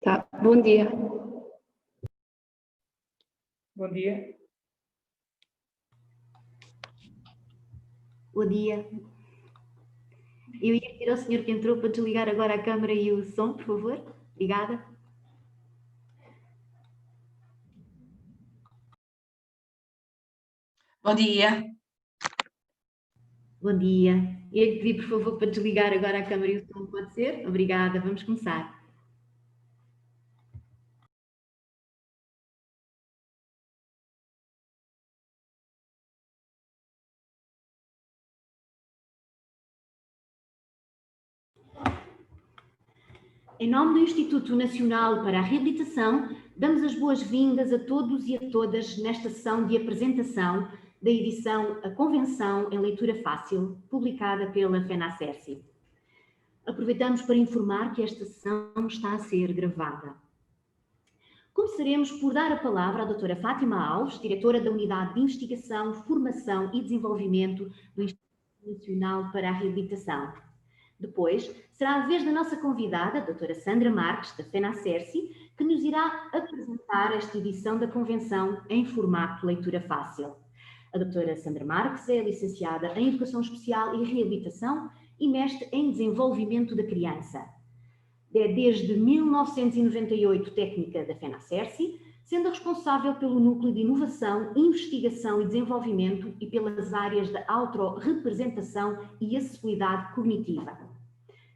Tá, bom dia. Bom dia. Bom dia. Eu ia pedir ao senhor que entrou para desligar agora a câmara e o som, por favor. Obrigada. Bom dia. Bom dia. Eu ia pedir, por favor, para desligar agora a câmara e o som, pode ser? Obrigada. Vamos começar. Em nome do Instituto Nacional para a Reabilitação, damos as boas-vindas a todos e a todas nesta sessão de apresentação da edição A Convenção em Leitura Fácil, publicada pela FENACERSI. Aproveitamos para informar que esta sessão está a ser gravada. Começaremos por dar a palavra à doutora Fátima Alves, diretora da Unidade de Investigação, Formação e Desenvolvimento do Instituto Nacional para a Reabilitação. Depois, será a vez da nossa convidada, a doutora Sandra Marques, da FENACERSI, que nos irá apresentar esta edição da Convenção em formato leitura fácil. A doutora Sandra Marques é licenciada em Educação Especial e Reabilitação e mestre em Desenvolvimento da Criança. É desde 1998 técnica da FENACERSI, sendo responsável pelo Núcleo de Inovação, Investigação e Desenvolvimento e pelas áreas da autorrepresentação e acessibilidade cognitiva.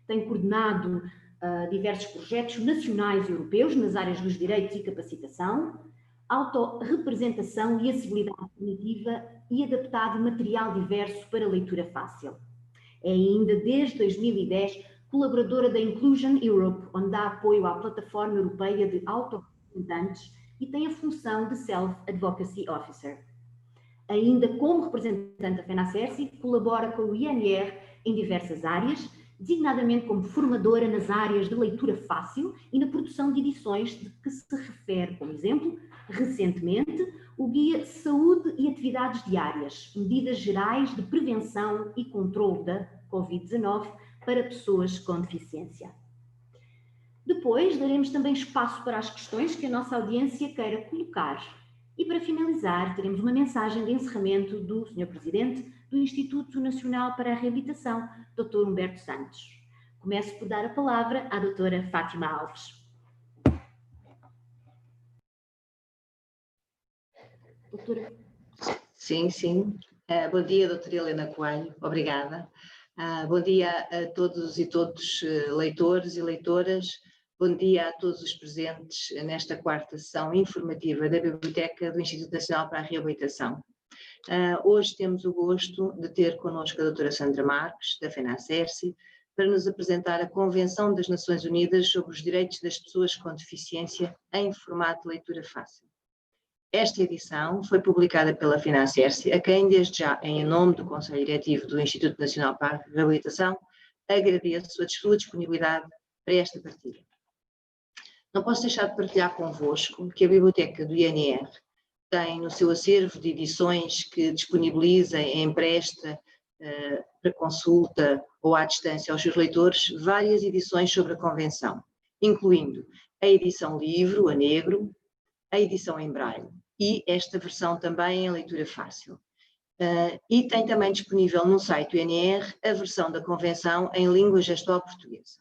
Tem coordenado diversos projetos nacionais e europeus nas áreas dos direitos e capacitação, autorrepresentação e acessibilidade cognitiva e adaptado material diverso para leitura fácil. É ainda desde 2010 colaboradora da Inclusion Europe, onde dá apoio à plataforma europeia de autorrepresentantes e tem a função de Self-Advocacy Officer. Ainda como representante da FENACERSI, colabora com o INR em diversas áreas, designadamente como formadora nas áreas de leitura fácil e na produção de edições de que se refere, como exemplo, recentemente, o Guia Saúde e Atividades Diárias, medidas gerais de prevenção e controle da Covid-19 para pessoas com deficiência. Depois, daremos também espaço para as questões que a nossa audiência queira colocar. E para finalizar, teremos uma mensagem de encerramento do Sr. Presidente do Instituto Nacional para a Reabilitação, Dr. Humberto Santos. Começo por dar a palavra à doutora Fátima Alves. Doutora. Sim. Bom dia, doutora Helena Coelho. Obrigada. Bom dia a todos e todos, leitores e leitoras. Bom dia a todos os presentes nesta quarta sessão informativa da Biblioteca do Instituto Nacional para a Reabilitação. Hoje temos o gosto de ter connosco a doutora Sandra Marques, da FENACERSI, para nos apresentar a Convenção das Nações Unidas sobre os Direitos das Pessoas com Deficiência em formato de leitura fácil. Esta edição foi publicada pela FENACERSI, a quem desde já, em nome do Conselho Diretivo do Instituto Nacional para a Reabilitação, agradeço a sua disponibilidade para esta partilha. Não posso deixar de partilhar convosco que a Biblioteca do INR tem no seu acervo de edições que disponibiliza e empresta para consulta ou à distância aos seus leitores várias edições sobre a Convenção, incluindo a edição livro, a negro, a edição em braille e esta versão também em leitura fácil. E tem também disponível no site do INR a versão da Convenção em língua gestual portuguesa.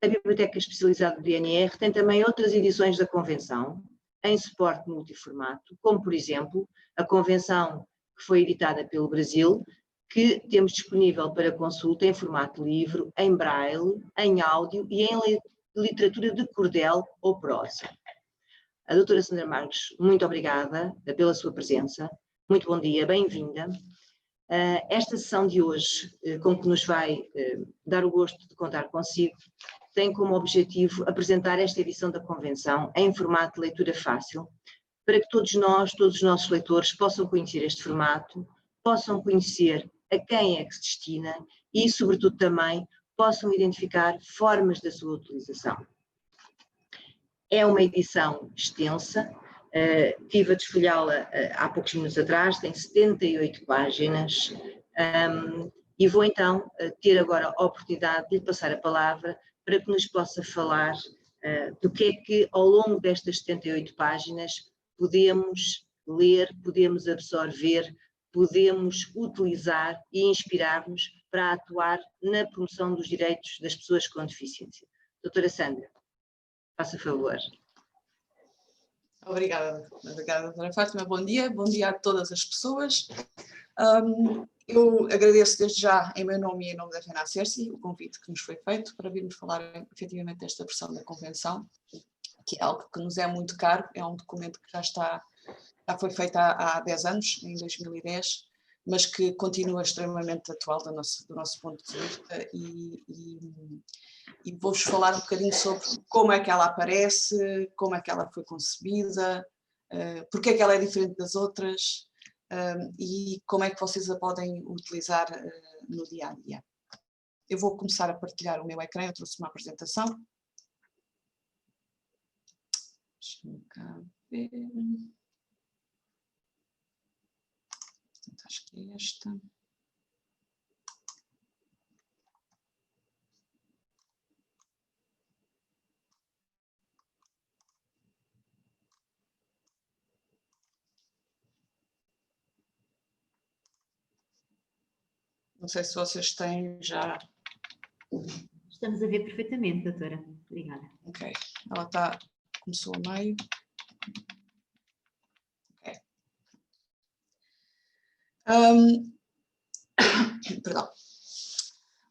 A Biblioteca Especializada do INR tem também outras edições da Convenção em suporte multiformato, como por exemplo a Convenção que foi editada pelo Brasil, que temos disponível para consulta em formato livro, em braille, em áudio e em literatura de cordel ou prosa. A doutora Sandra Marques, muito obrigada pela sua presença, muito bom dia, bem-vinda. Esta sessão de hoje, com que nos vai dar o gosto de contar consigo, tem como objetivo apresentar esta edição da Convenção em formato de leitura fácil, para que todos nós, todos os nossos leitores, possam conhecer este formato, possam conhecer a quem é que se destina e, sobretudo, também possam identificar formas da sua utilização. É uma edição extensa, estive a desfolhá-la há poucos minutos atrás, tem 78 páginas, e vou então ter agora a oportunidade de lhe passar a palavra para que nos possa falar do que é que ao longo destas 78 páginas podemos ler, podemos absorver, podemos utilizar e inspirar-nos para atuar na promoção dos direitos das pessoas com deficiência. Doutora Sandra, faça favor. Obrigada, doutora Fátima. Bom dia a todas as pessoas. Eu agradeço desde já, em meu nome e em nome da FENACERCI, o convite que nos foi feito para virmos falar efetivamente desta versão da Convenção, que é algo que nos é muito caro, é um documento que já foi feito há 10 anos, em 2010, mas que continua extremamente atual do nosso ponto de vista e vou-vos falar um bocadinho sobre como é que ela aparece, como é que ela foi concebida, porque é que ela é diferente das outras, e como é que vocês a podem utilizar no dia a dia. Eu vou começar a partilhar o meu ecrã, eu trouxe uma apresentação. Deixa-me cá ver. Acho que é esta. Não sei se vocês têm já... Estamos a ver perfeitamente, doutora. Obrigada. Ok, ela começou a meio. Ok. Perdão.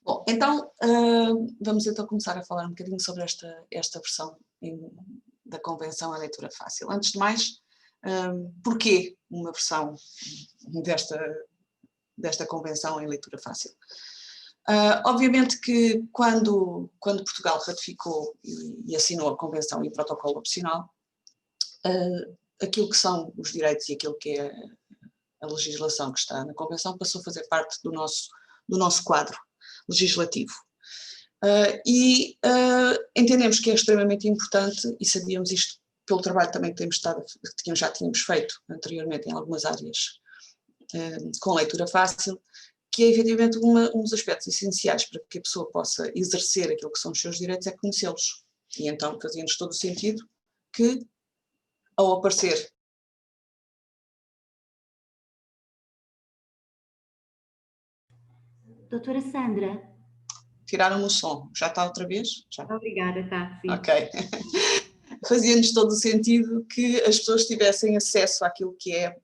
Bom, então, vamos então começar a falar um bocadinho sobre esta versão da Convenção em leitura fácil. Antes de mais, porquê uma versão desta Convenção em leitura fácil? Obviamente que quando Portugal ratificou e assinou a Convenção e o protocolo opcional, aquilo que são os direitos e aquilo que é a legislação que está na Convenção passou a fazer parte do nosso quadro legislativo. Entendemos que é extremamente importante, e sabíamos isto pelo trabalho também que já tínhamos feito anteriormente em algumas áreas com leitura fácil, que é efetivamente um dos aspectos essenciais para que a pessoa possa exercer aquilo que são os seus direitos é conhecê-los. E então fazia-nos todo o sentido que, ao aparecer Doutora Sandra. Tiraram-me o som. Já está outra vez? Já. Obrigada, está, sim. Ok. Fazia-nos todo o sentido que as pessoas tivessem acesso àquilo que é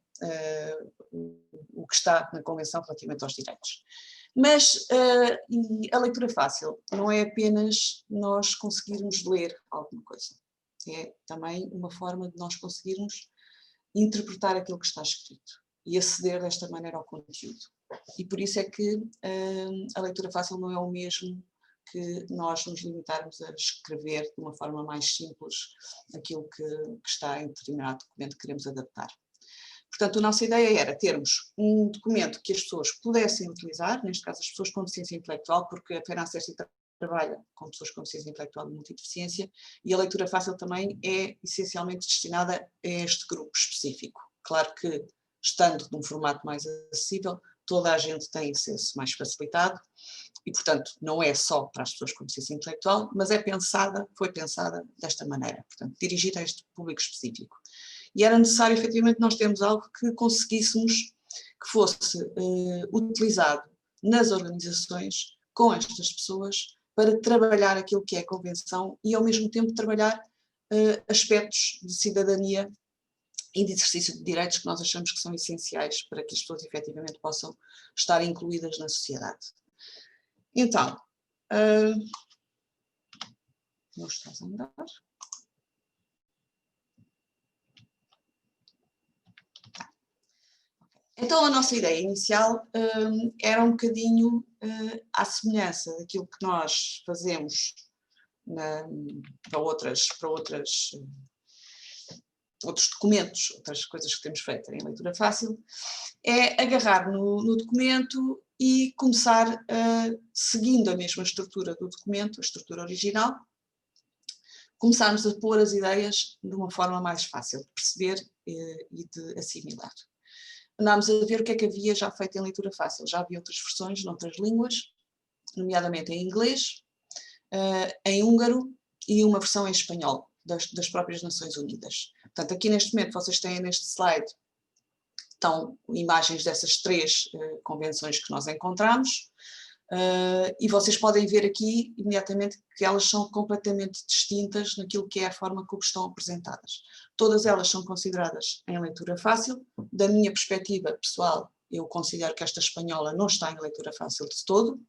o que está na Convenção relativamente aos direitos. Mas a leitura fácil não é apenas nós conseguirmos ler alguma coisa. É também uma forma de nós conseguirmos interpretar aquilo que está escrito e aceder desta maneira ao conteúdo. E por isso é que a leitura fácil não é o mesmo que nós nos limitarmos a escrever de uma forma mais simples aquilo que está em determinado documento que queremos adaptar. Portanto, a nossa ideia era termos um documento que as pessoas pudessem utilizar, neste caso as pessoas com deficiência intelectual, porque a FENACERCI trabalha com pessoas com deficiência intelectual e multideficiência, e a leitura fácil também é essencialmente destinada a este grupo específico. Claro que, estando num formato mais acessível, toda a gente tem acesso mais facilitado e, portanto, não é só para as pessoas com deficiência intelectual, mas foi pensada desta maneira, portanto, dirigida a este público específico. E era necessário, efetivamente, nós termos algo que conseguíssemos que fosse utilizado nas organizações com estas pessoas para trabalhar aquilo que é a Convenção e, ao mesmo tempo, trabalhar aspectos de cidadania e de exercício de direitos que nós achamos que são essenciais para que as pessoas efetivamente possam estar incluídas na sociedade. Então, não estás a andar. Então a nossa ideia inicial era um bocadinho à semelhança daquilo que nós fazemos para outros documentos, outras coisas que temos feito em leitura fácil, é agarrar no documento e começar, seguindo a mesma estrutura do documento, a estrutura original, começarmos a pôr as ideias de uma forma mais fácil de perceber e de assimilar. Andámos a ver o que é que havia já feito em leitura fácil. Já havia outras versões noutras línguas, nomeadamente em inglês, em húngaro e uma versão em espanhol das próprias Nações Unidas. Portanto, aqui neste momento vocês têm neste slide, estão imagens dessas 3 convenções que nós encontramos, e vocês podem ver aqui imediatamente que elas são completamente distintas naquilo que é a forma como estão apresentadas. Todas elas são consideradas em leitura fácil. Da minha perspectiva pessoal, eu considero que esta espanhola não está em leitura fácil de todo,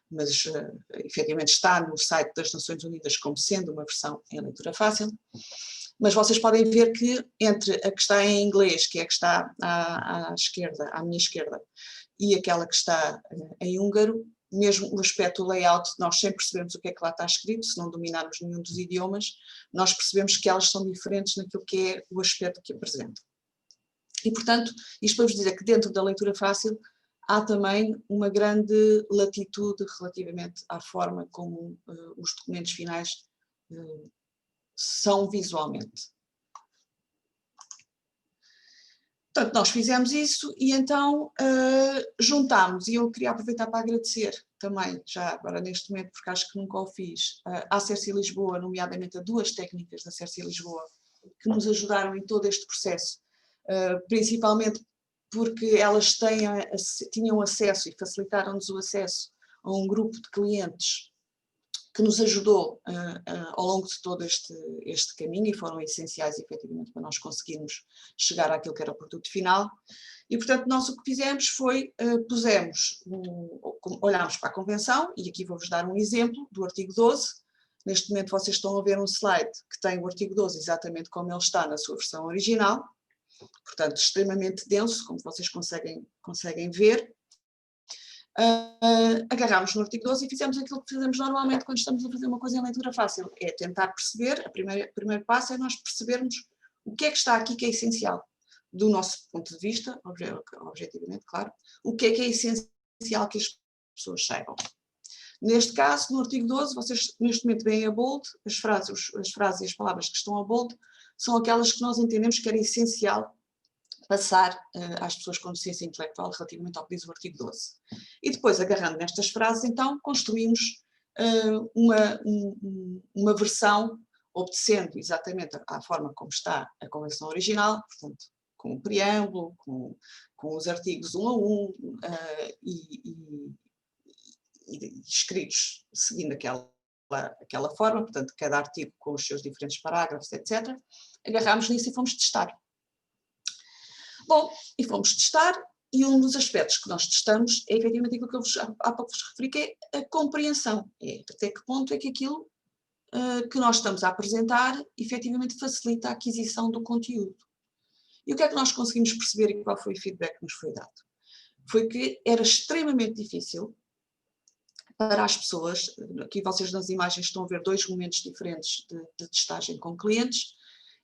mas efetivamente está no site das Nações Unidas como sendo uma versão em leitura fácil. Mas vocês podem ver que entre a que está em inglês, que é a que está à esquerda, à minha esquerda, e aquela que está em húngaro, mesmo o aspecto, o layout, nós sempre percebemos o que é que lá está escrito, se não dominarmos nenhum dos idiomas, nós percebemos que elas são diferentes naquilo que é o aspecto que apresentam. E, portanto, isto para vos dizer que dentro da leitura fácil há também uma grande latitude relativamente à forma como os documentos finais são visualmente. Portanto, nós fizemos isso e então juntámos, e eu queria aproveitar para agradecer também, já agora neste momento, porque acho que nunca o fiz, à CERCI Lisboa, nomeadamente a 2 técnicas da CERCI Lisboa, que nos ajudaram em todo este processo, principalmente porque elas tinham acesso e facilitaram-nos o acesso a um grupo de clientes que nos ajudou ao longo de todo este caminho e foram essenciais efetivamente para nós conseguirmos chegar àquilo que era o produto final. E portanto nós o que fizemos foi, olhámos para a convenção, e aqui vou-vos dar um exemplo do artigo 12, neste momento vocês estão a ver um slide que tem o artigo 12 exatamente como ele está na sua versão original, portanto extremamente denso, como vocês conseguem ver. Agarrámos no artigo 12 e fizemos aquilo que fazemos normalmente quando estamos a fazer uma coisa em leitura fácil, é tentar perceber, o primeiro passo é nós percebermos o que é que está aqui que é essencial, do nosso ponto de vista, objetivamente, claro, o que é essencial que as pessoas saibam. Neste caso, no artigo 12, vocês neste momento veem a bold, as frases e as palavras que estão a bold são aquelas que nós entendemos que era essencial passar às pessoas com deficiência intelectual relativamente ao que diz o artigo 12. E depois, agarrando nestas frases, então, construímos uma versão obedecendo exatamente à forma como está a convenção original, portanto, com o preâmbulo, com os artigos 1 a 1 e escritos seguindo aquela forma, portanto, cada artigo com os seus diferentes parágrafos, etc. Agarrámos nisso e fomos testar. Bom, e fomos testar, e um dos aspectos que nós testamos é efetivamente aquilo que eu há pouco vos referi, que é a compreensão. Até que ponto é que aquilo que nós estamos a apresentar efetivamente facilita a aquisição do conteúdo. E o que é que nós conseguimos perceber e qual foi o feedback que nos foi dado? Foi que era extremamente difícil para as pessoas, aqui vocês nas imagens estão a ver 2 momentos diferentes de testagem com clientes,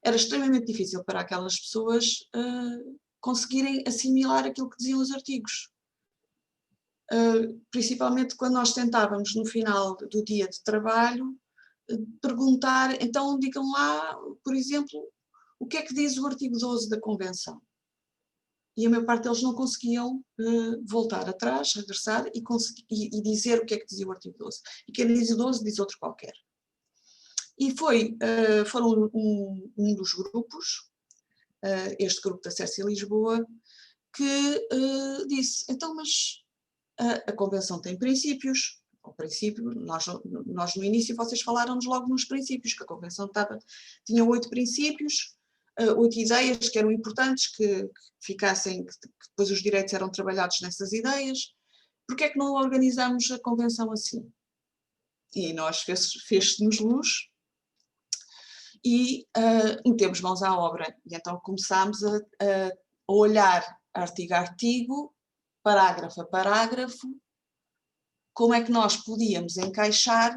era extremamente difícil para aquelas pessoas conseguirem assimilar aquilo que diziam os artigos. Principalmente quando nós tentávamos, no final do dia de trabalho, perguntar, então digam lá, por exemplo, o que é que diz o artigo 12 da Convenção? E a maior parte deles não conseguiam voltar atrás, regressar e dizer o que é que dizia o artigo 12. E quem diz o 12 diz outro qualquer. E foram um dos grupos, este grupo da CERCI Lisboa, que disse, então, mas a Convenção tem princípios. Ao princípio, nós no início, vocês falaram-nos logo nos princípios, que a Convenção tinha 8 princípios, 8 ideias que eram importantes, que ficassem, que depois os direitos eram trabalhados nessas ideias. Porquê é que não organizamos a Convenção assim? E nós fez-nos luz e metemos mãos à obra. E então começámos a olhar artigo a artigo, parágrafo a parágrafo, como é que nós podíamos encaixar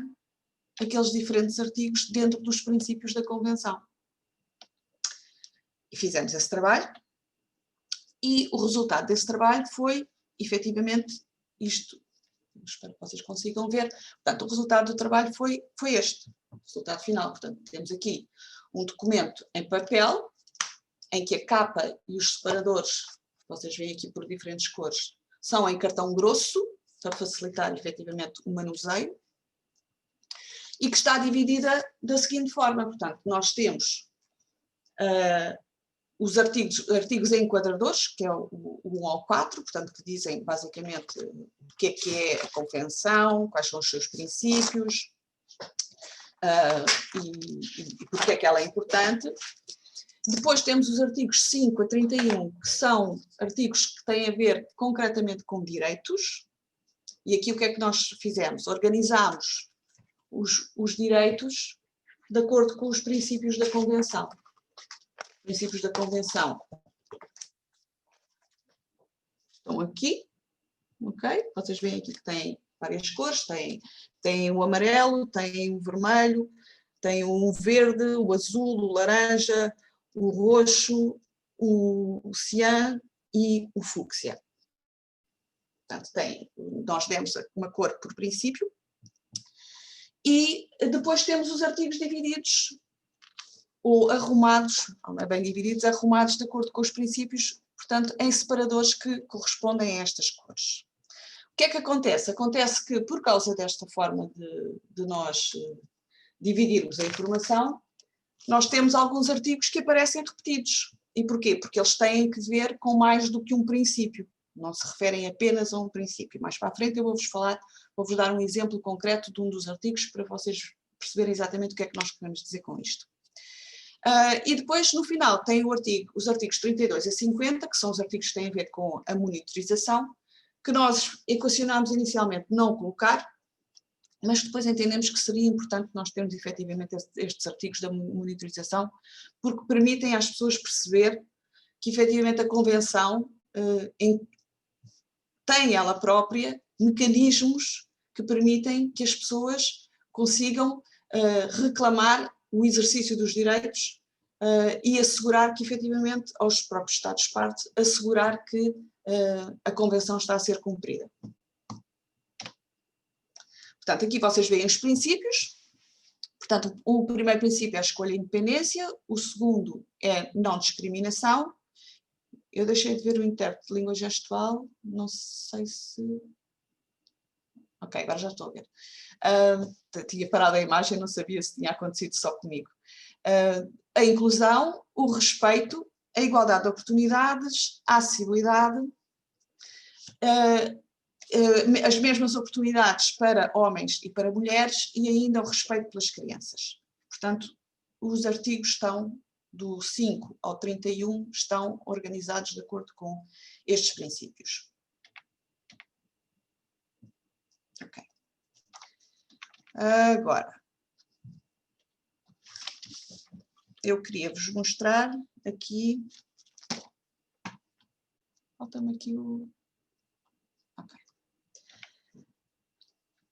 aqueles diferentes artigos dentro dos princípios da Convenção. E fizemos esse trabalho, e o resultado desse trabalho foi, efetivamente, isto. Espero que vocês consigam ver. Portanto, o resultado do trabalho foi este, o resultado final. Portanto, temos aqui um documento em papel, em que a capa e os separadores, vocês veem aqui por diferentes cores, são em cartão grosso, para facilitar efetivamente o manuseio. e que está dividida da seguinte forma. Portanto, nós temos os artigos enquadradores, que é o 1 ao 4, portanto, que dizem basicamente o que é a Convenção, quais são os seus princípios e porque é que ela é importante. Depois temos os artigos 5 a 31, que são artigos que têm a ver concretamente com direitos, e aqui o que é que nós fizemos? Organizámos os direitos de acordo com os princípios da Convenção. Princípios da Convenção estão aqui, ok? Vocês veem aqui que tem várias cores, tem o amarelo, tem o vermelho, tem o verde, o azul, o laranja, o roxo, o cian e o fúcsia. Portanto, nós demos uma cor por princípio e depois temos os artigos divididos ou arrumados, não é bem divididos, arrumados de acordo com os princípios, portanto, em separadores que correspondem a estas cores. O que é que acontece? Acontece que, por causa desta forma de nós dividirmos a informação, nós temos alguns artigos que aparecem repetidos. E porquê? Porque eles têm que ver com mais do que um princípio. Não se referem apenas a um princípio. Mais para a frente eu vou-vos dar um exemplo concreto de um dos artigos para vocês perceberem exatamente o que é que nós queremos dizer com isto. E depois, no final, tem os artigos 32 a 50, que são os artigos que têm a ver com a monitorização, que nós equacionámos inicialmente não colocar, mas depois entendemos que seria importante nós termos efetivamente estes artigos da monitorização, porque permitem às pessoas perceber que efetivamente a Convenção tem ela própria mecanismos que permitem que as pessoas consigam reclamar o exercício dos direitos e assegurar que efetivamente aos próprios Estados-parte, assegurar que a Convenção está a ser cumprida. Portanto, aqui vocês veem os princípios. Portanto, o primeiro princípio é a escolha e independência, o segundo é não discriminação. Eu deixei de ver o intérprete de língua gestual, não sei se... Ok, agora já estou a ver. Tinha parado a imagem, não sabia se tinha acontecido só comigo. A inclusão, o respeito, a igualdade de oportunidades, a acessibilidade, as mesmas oportunidades para homens e para mulheres e ainda o respeito pelas crianças. Portanto, os artigos estão do 5 ao 31 estão organizados de acordo com estes princípios. Ok. Agora, eu queria vos mostrar aqui, falta-me aqui o... Ok.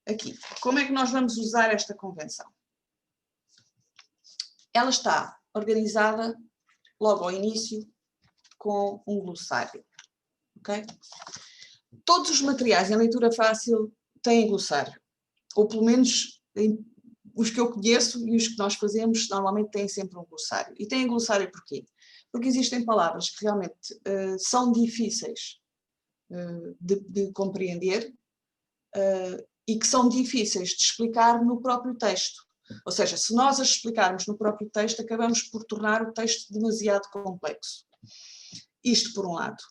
Aqui, como é que nós vamos usar esta convenção? Ela está organizada logo ao início com um glossário, ok? Todos os materiais em leitura fácil têm glossário, ou pelo menos os que eu conheço e os que nós fazemos normalmente têm sempre um glossário. E têm glossário porquê? Porque existem palavras que realmente são difíceis de compreender e que são difíceis de explicar no próprio texto. Ou seja, se nós as explicarmos no próprio texto, acabamos por tornar o texto demasiado complexo. Isto por um lado.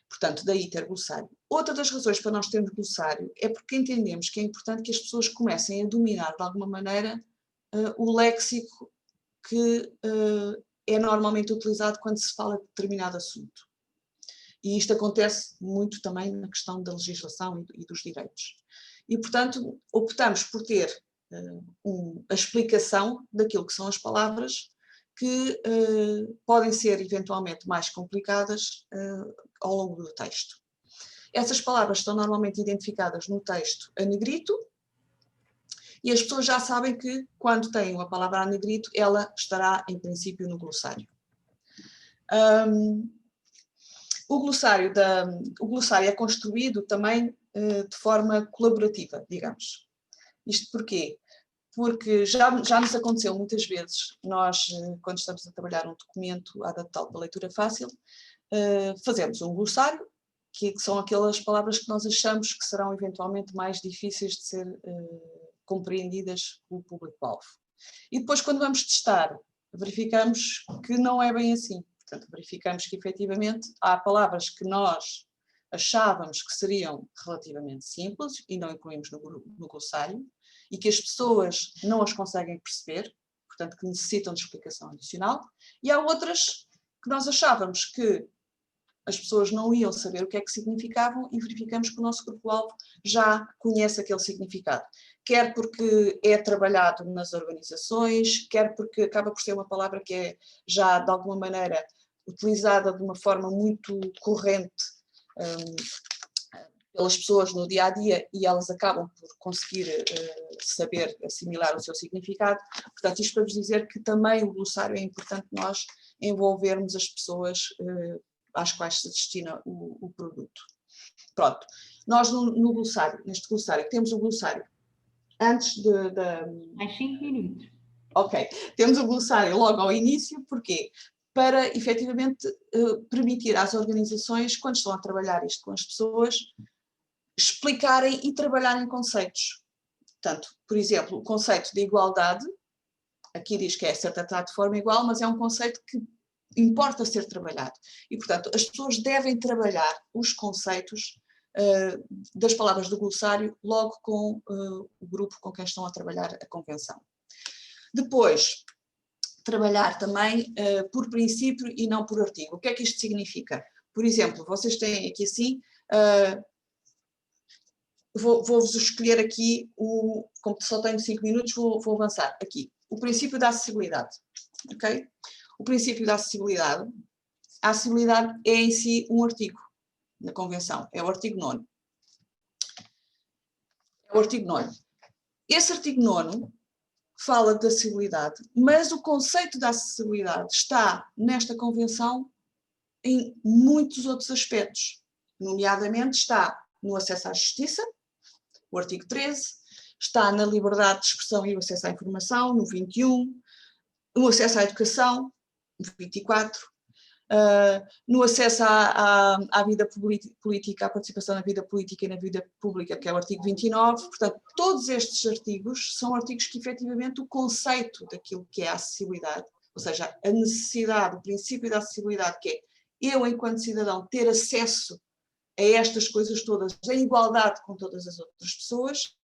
Portanto, daí ter glossário. Outra das razões para nós termos glossário é porque entendemos que é importante que as pessoas comecem a dominar de alguma maneira o léxico que é normalmente utilizado quando se fala de determinado assunto. E isto acontece muito também na questão da legislação e dos direitos. E, portanto, optamos por ter a explicação daquilo que são as palavras que podem ser eventualmente mais complicadas ao longo do texto. Essas palavras estão normalmente identificadas no texto a negrito e as pessoas já sabem que quando têm uma palavra a negrito, ela estará em princípio no glossário. O glossário é construído também de forma colaborativa, digamos. Isto porquê? Porque já nos aconteceu muitas vezes, nós, quando estamos a trabalhar um documento adaptado para leitura fácil, fazemos um glossário, que são aquelas palavras que nós achamos que serão eventualmente mais difíceis de ser compreendidas pelo público-alvo. E depois, quando vamos testar, verificamos que não é bem assim. Portanto, verificamos que efetivamente há palavras que nós achávamos que seriam relativamente simples e não incluímos no glossário, e que as pessoas não as conseguem perceber, portanto que necessitam de explicação adicional, e há outras que nós achávamos que as pessoas não iam saber o que é que significavam e verificamos que o nosso grupo-alvo já conhece aquele significado. Quer porque é trabalhado nas organizações, quer porque acaba por ser uma palavra que é já de alguma maneira utilizada de uma forma muito corrente pelas pessoas no dia-a-dia e elas acabam por conseguir saber assimilar o seu significado. Portanto, isto para vos dizer que também o glossário é importante nós envolvermos as pessoas às quais se destina o produto. Pronto, nós no glossário, neste glossário, temos o glossário antes de... Mais 5 minutos. Ok, temos o glossário logo ao início, porquê? Para efetivamente permitir às organizações, quando estão a trabalhar isto com as pessoas, explicarem e trabalharem conceitos. Portanto, por exemplo, o conceito de igualdade, aqui diz que é ser tratado de forma igual, mas é um conceito que importa ser trabalhado. E, portanto, as pessoas devem trabalhar os conceitos das palavras do glossário logo com o grupo com quem estão a trabalhar a convenção. Depois, trabalhar também por princípio e não por artigo. O que é que isto significa? Por exemplo, vocês têm aqui assim, vou-vos escolher aqui, como só tenho 5 minutos, vou avançar aqui. O princípio da acessibilidade, ok? O princípio da acessibilidade, a acessibilidade é em si um artigo na Convenção, é o artigo 9º. É o artigo 9º. Esse artigo 9º fala de acessibilidade, mas o conceito da acessibilidade está nesta Convenção em muitos outros aspectos, nomeadamente está no acesso à justiça, o artigo 13, está na liberdade de expressão e o acesso à informação, no 21, no acesso à educação, no 24, no acesso à vida política, à participação na vida política e na vida pública, que é o artigo 29. Portanto, todos estes artigos são artigos que, efetivamente, o conceito daquilo que é a acessibilidade, ou seja, a necessidade, o princípio da acessibilidade, que é eu, enquanto cidadão, ter acesso a estas coisas todas, em igualdade com todas as outras pessoas,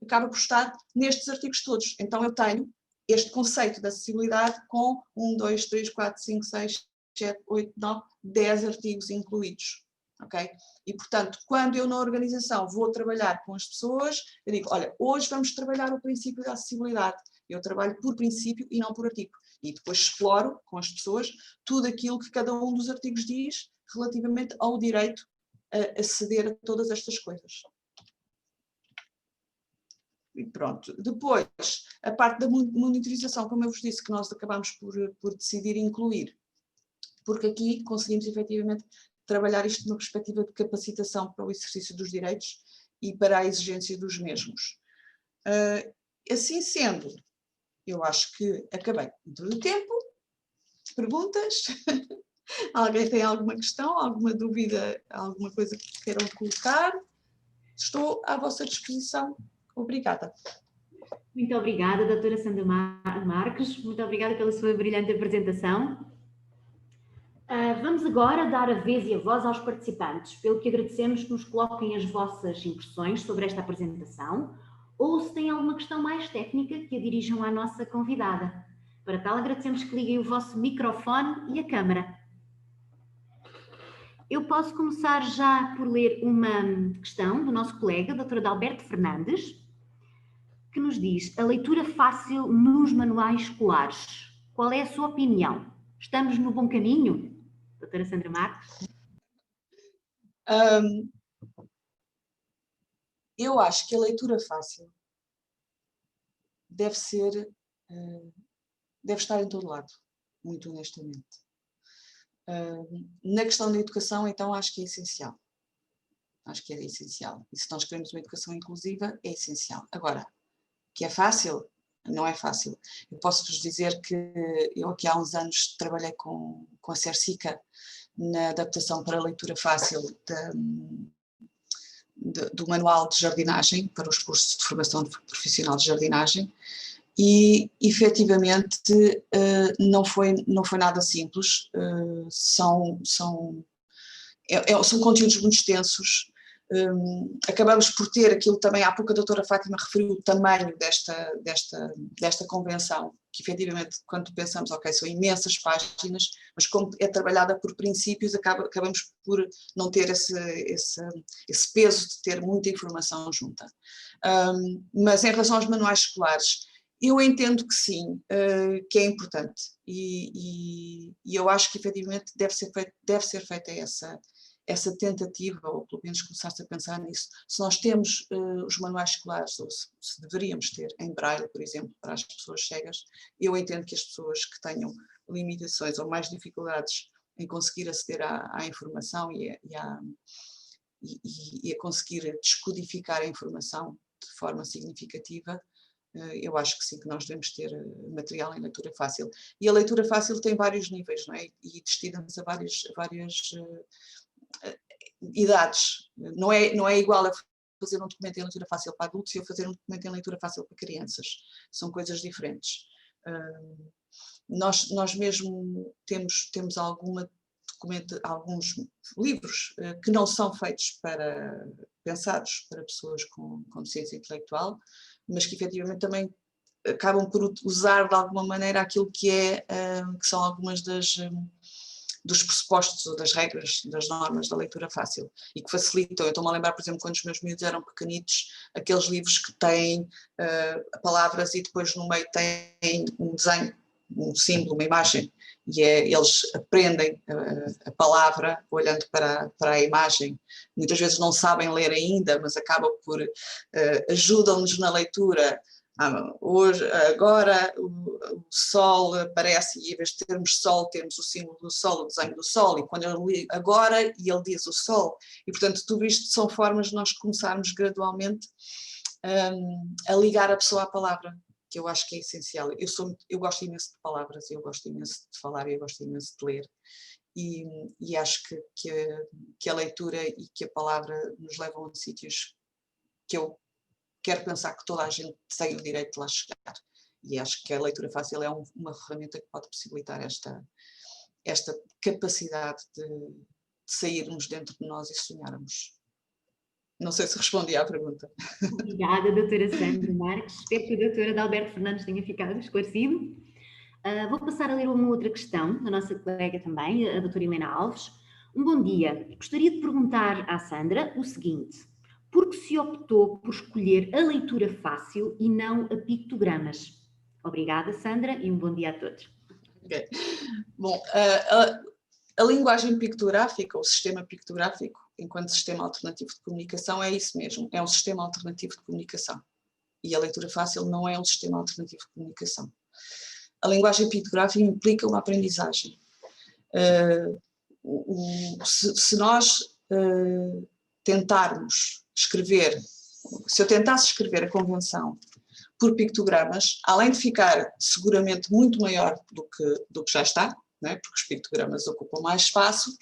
acaba por estar nestes artigos todos. Então eu tenho este conceito de acessibilidade com 1, 2, 3, 4, 5, 6, 7, 8, 9, 10 artigos incluídos. Okay? E, portanto, quando eu na organização vou trabalhar com as pessoas, eu digo, olha, hoje vamos trabalhar o princípio da acessibilidade. Eu trabalho por princípio e não por artigo. E depois exploro com as pessoas tudo aquilo que cada um dos artigos diz relativamente ao direito a aceder a todas estas coisas. E pronto. Depois, a parte da monitorização, como eu vos disse, que nós acabamos por decidir incluir, porque aqui conseguimos efetivamente trabalhar isto numa perspectiva de capacitação para o exercício dos direitos e para a exigência dos mesmos. Assim sendo, eu acho que acabei dentro do tempo. Perguntas? Alguém tem alguma questão, alguma dúvida, alguma coisa que queiram colocar? Estou à vossa disposição. Obrigada. Muito obrigada, doutora Sandra Marques. Muito obrigada pela sua brilhante apresentação. Vamos agora dar a vez e a voz aos participantes, pelo que agradecemos que nos coloquem as vossas impressões sobre esta apresentação ou se têm alguma questão mais técnica que a dirijam à nossa convidada. Para tal, agradecemos que liguem o vosso microfone e a câmara. Eu posso começar já por ler uma questão do nosso colega, Dr. Adalberto Fernandes, que nos diz: a leitura fácil nos manuais escolares. Qual é a sua opinião? Estamos no bom caminho? Doutora Sandra Marques? Eu acho que a leitura fácil deve estar em todo lado, muito honestamente. Na questão da educação, então, acho que é essencial. Acho que é essencial. E se nós queremos uma educação inclusiva, é essencial. Agora, que é fácil? Não é fácil. Eu posso-vos dizer que eu aqui há uns anos trabalhei com a Cersica na adaptação para a leitura fácil do Manual de Jardinagem para os cursos de formação profissional de jardinagem e, efetivamente, não foi nada simples, são conteúdos muito extensos. Acabamos por ter aquilo também, há pouco a doutora Fátima referiu o tamanho desta convenção, que efetivamente quando pensamos, ok, são imensas páginas, mas como é trabalhada por princípios, acabamos por não ter esse peso de ter muita informação junta. Mas em relação aos manuais escolares, eu entendo que sim, que é importante e eu acho que efetivamente deve ser feita essa tentativa, ou pelo menos começar-se a pensar nisso. Se nós temos os manuais escolares, ou se deveríamos ter em braille, por exemplo, para as pessoas cegas, eu entendo que as pessoas que tenham limitações ou mais dificuldades em conseguir aceder à informação e a conseguir descodificar a informação de forma significativa, eu acho que sim, que nós devemos ter material em leitura fácil. E a leitura fácil tem vários níveis, não é? E destina-se a várias idades. Não é igual a fazer um documento em leitura fácil para adultos e a fazer um documento em leitura fácil para crianças. São coisas diferentes. Nós mesmo temos alguns livros que não são pensados para pessoas com deficiência intelectual, mas que efetivamente também acabam por usar de alguma maneira aquilo que são algumas dos pressupostos ou das regras, das normas da leitura fácil e que facilitam. Eu estou-me a lembrar, por exemplo, quando os meus miúdos eram pequenitos, aqueles livros que têm palavras e depois no meio têm um desenho, um símbolo, uma imagem, e eles aprendem a palavra olhando para a imagem. Muitas vezes não sabem ler ainda, mas acabam por ajudam-nos na leitura. Agora o sol aparece e em vez de termos sol temos o símbolo do sol, o desenho do sol, e quando eu li agora e ele diz o sol, e portanto tudo isto são formas de nós começarmos gradualmente a ligar a pessoa à palavra, que eu acho que é essencial. Eu gosto imenso de palavras, eu gosto imenso de falar e eu gosto imenso de ler, e acho que a leitura e que a palavra nos levam a sítios que eu quero pensar que toda a gente tem o direito de lá chegar, e acho que a leitura fácil é uma ferramenta que pode possibilitar esta capacidade de sairmos dentro de nós e sonharmos. Não sei se respondi à pergunta. Obrigada, doutora Sandra Marques. Espero que a doutora Adalberto Fernandes tenha ficado esclarecido. Vou passar a ler uma outra questão da nossa colega também, a doutora Helena Alves. Um bom dia. Gostaria de perguntar à Sandra o seguinte: por que se optou por escolher a leitura fácil e não a pictogramas? Obrigada, Sandra, e um bom dia a todos. Okay. Bom, a linguagem pictográfica, o sistema pictográfico, enquanto sistema alternativo de comunicação, é isso mesmo, é um sistema alternativo de comunicação. E a leitura fácil não é um sistema alternativo de comunicação. A linguagem pictográfica implica uma aprendizagem. Se nós tentarmos escrever, se eu tentasse escrever a convenção por pictogramas, além de ficar seguramente muito maior do que já está, não é? Porque os pictogramas ocupam mais espaço,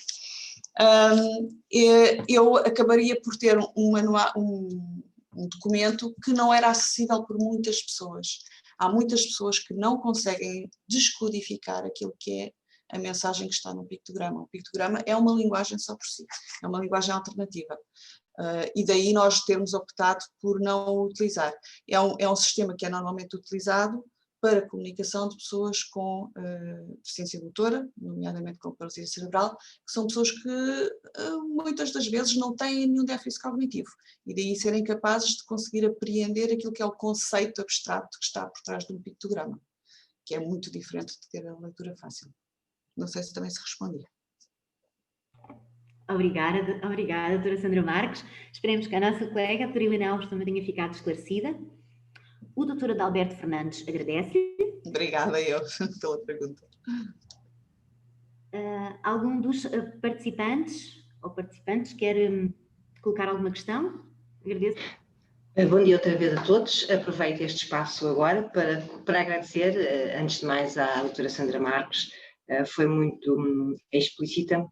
eu acabaria por ter um documento que não era acessível por muitas pessoas. Há muitas pessoas que não conseguem descodificar aquilo que é a mensagem que está no pictograma. O pictograma é uma linguagem só por si, é uma linguagem alternativa. E daí nós termos optado por não o utilizar. É um sistema que é normalmente utilizado para comunicação de pessoas com deficiência motora, nomeadamente com paralisia cerebral, que são pessoas que muitas das vezes não têm nenhum déficit cognitivo, e daí serem capazes de conseguir apreender aquilo que é o conceito abstrato que está por trás de um pictograma, que é muito diferente de ter a leitura fácil. Não sei se também se respondia. Obrigada, doutora Sandra Marques. Esperemos que a nossa colega, a doutora Helena Alves, também tenha ficado esclarecida. O doutor Adalberto Fernandes agradece-lhe. Obrigada eu pela pergunta. Algum dos participantes ou participantes quer colocar alguma questão? Agradeço. Bom dia outra vez a todos. Aproveito este espaço agora para agradecer, antes de mais, à doutora Sandra Marques. Foi muito explícita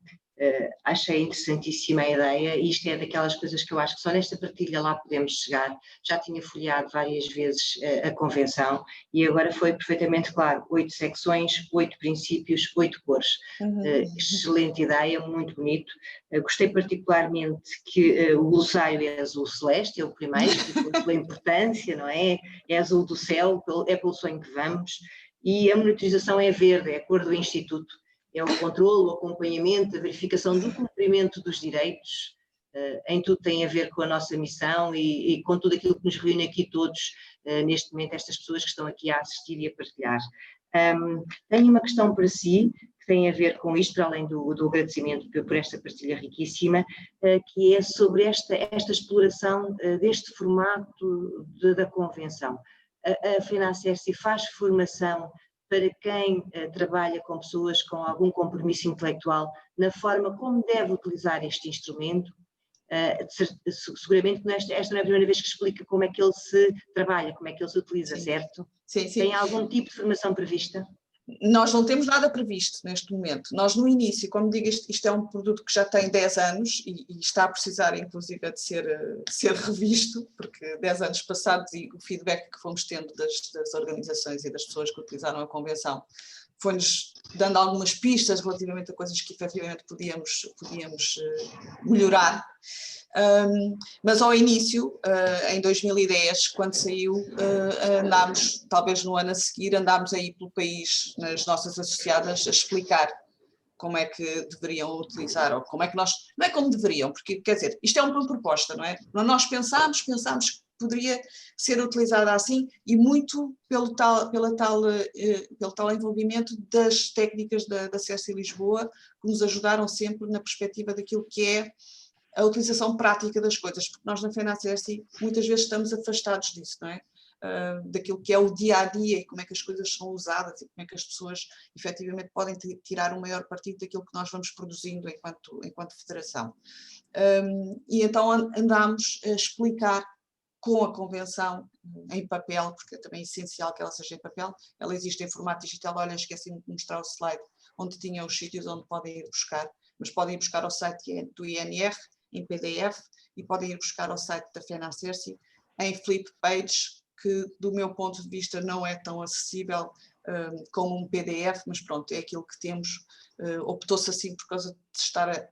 Achei interessantíssima a ideia e isto é daquelas coisas que eu acho que só nesta partilha lá podemos chegar. Já tinha folheado várias vezes a convenção e agora foi perfeitamente claro, 8 secções, 8 princípios, 8 cores. Excelente ideia, muito bonito. Gostei particularmente que o glossário é azul celeste, é o primeiro, pela importância, não é? É azul do céu, é pelo sonho que vamos, e a monitorização é verde, é a cor do Instituto. É o controle, o acompanhamento, a verificação do cumprimento dos direitos, em tudo tem a ver com a nossa missão e com tudo aquilo que nos reúne aqui todos, neste momento, estas pessoas que estão aqui a assistir e a partilhar. Tenho uma questão para si, que tem a ver com isto, para além do agradecimento por esta partilha riquíssima, que é sobre esta exploração deste formato da convenção. A FENACERSI faz formação para quem trabalha com pessoas com algum compromisso intelectual na forma como deve utilizar este instrumento. Seguramente esta não é a primeira vez que explica como é que ele se trabalha, como é que ele se utiliza, certo? Sim. Tem algum tipo de formação prevista? Nós não temos nada previsto neste momento. Nós no início, como digo, isto é um produto que já tem 10 anos e está a precisar inclusive de ser revisto, porque 10 anos passados e o feedback que fomos tendo das organizações e das pessoas que utilizaram a convenção foi-nos dando algumas pistas relativamente a coisas que efetivamente podíamos melhorar. Mas ao início, em 2010, quando saiu, andámos, talvez no ano a seguir, andámos aí pelo país, nas nossas associadas, a explicar como é que deveriam utilizar, ou como é que nós, não é como deveriam, porque, quer dizer, isto é uma proposta, não é? Nós pensámos que poderia ser utilizada assim e muito pelo tal envolvimento das técnicas da CERSI Lisboa, que nos ajudaram sempre na perspectiva daquilo que é a utilização prática das coisas, porque nós na FENACERSI muitas vezes estamos afastados disso, não é? Daquilo que é o dia-a-dia e como é que as coisas são usadas e como é que as pessoas efetivamente podem tirar o maior partido daquilo que nós vamos produzindo enquanto federação. E então andámos a explicar com a convenção em papel, porque é também essencial que ela seja em papel. Ela existe em formato digital. Olha, esqueci-me de mostrar o slide onde tinha os sítios onde podem ir buscar, mas podem ir buscar ao site do INR em PDF e podem ir buscar ao site da FENACERSI em flip page, que do meu ponto de vista não é tão acessível como um PDF, mas pronto, é aquilo que temos. Optou-se assim por causa de estar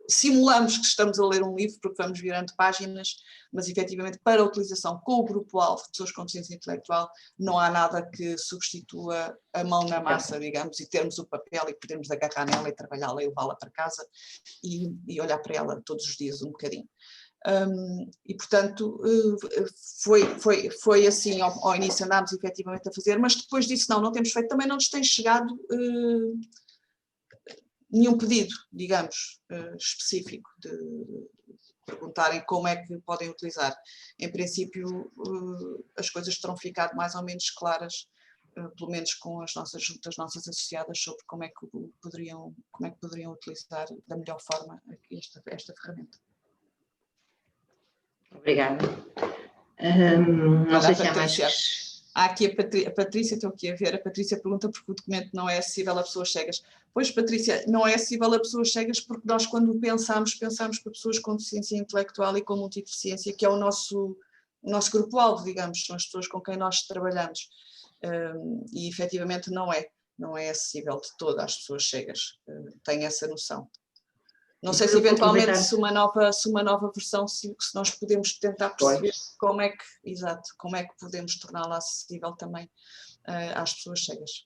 simulamos que estamos a ler um livro porque vamos virando páginas, mas efetivamente para a utilização com o grupo-alvo de pessoas com deficiência intelectual não há nada que substitua a mão na massa, digamos, e termos o papel e podermos agarrar nela e trabalhá-la e levá-la para casa e olhar para ela todos os dias um bocadinho. E portanto foi assim, ao início andámos efetivamente a fazer, mas depois disso não temos feito, também não nos tem chegado nenhum pedido, digamos, específico de perguntarem como é que podem utilizar. Em princípio, as coisas terão ficado mais ou menos claras, pelo menos com as nossas associadas, sobre como é que poderiam utilizar da melhor forma esta ferramenta. Obrigada. Não sei se há mais... Há aqui a Patrícia, estou aqui a ver, a Patrícia pergunta porque o documento não é acessível a pessoas cegas. Pois, Patrícia, não é acessível a pessoas cegas porque nós, quando pensamos para pessoas com deficiência intelectual e com multideficiência, que é o nosso grupo-alvo, digamos, são as pessoas com quem nós trabalhamos. E, efetivamente, não é acessível de todo às pessoas cegas. Tenho essa noção. Não sei se eventualmente se uma nova versão, se nós podemos tentar perceber como é que podemos torná-la acessível também às pessoas cegas.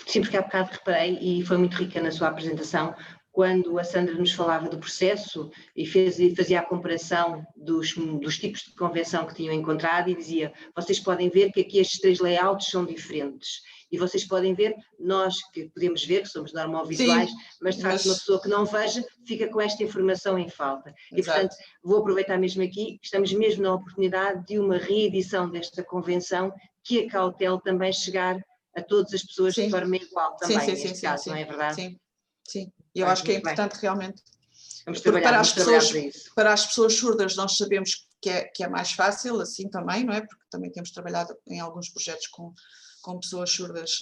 Sim, porque há bocado reparei, e foi muito rica na sua apresentação, quando a Sandra nos falava do processo e fazia a comparação dos tipos de convenção que tinham encontrado e dizia, vocês podem ver que aqui estes 3 layouts são diferentes. E vocês podem ver, nós que podemos ver, que somos normovisuais, mas de facto uma pessoa que não veja fica com esta informação em falta. E Exato. portanto vou aproveitar mesmo aqui, estamos mesmo na oportunidade de uma reedição desta convenção que a Cautel também chegar a todas as pessoas de forma igual também, neste caso, não é verdade? Sim. E eu acho que é importante realmente. Vamos trabalhar para isso. Para as pessoas surdas nós sabemos que é mais fácil assim também, não é? Porque também temos trabalhado em alguns projetos com com pessoas surdas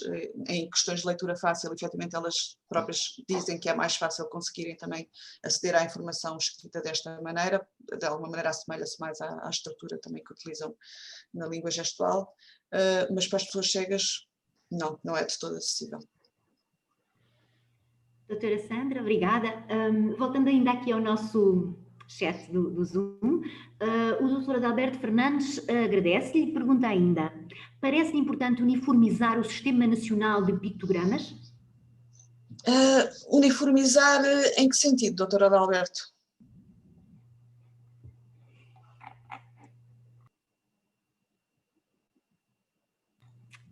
em questões de leitura fácil, efetivamente elas próprias dizem que é mais fácil conseguirem também aceder à informação escrita desta maneira, de alguma maneira assemelha-se mais à estrutura também que utilizam na língua gestual, mas para as pessoas cegas não é de todo acessível. Doutora Sandra, obrigada. Voltando ainda aqui ao nosso chat do Zoom, o doutor Adalberto Fernandes agradece-lhe e pergunta ainda: parece importante uniformizar o Sistema Nacional de Pictogramas? Uniformizar em que sentido, doutor Adalberto?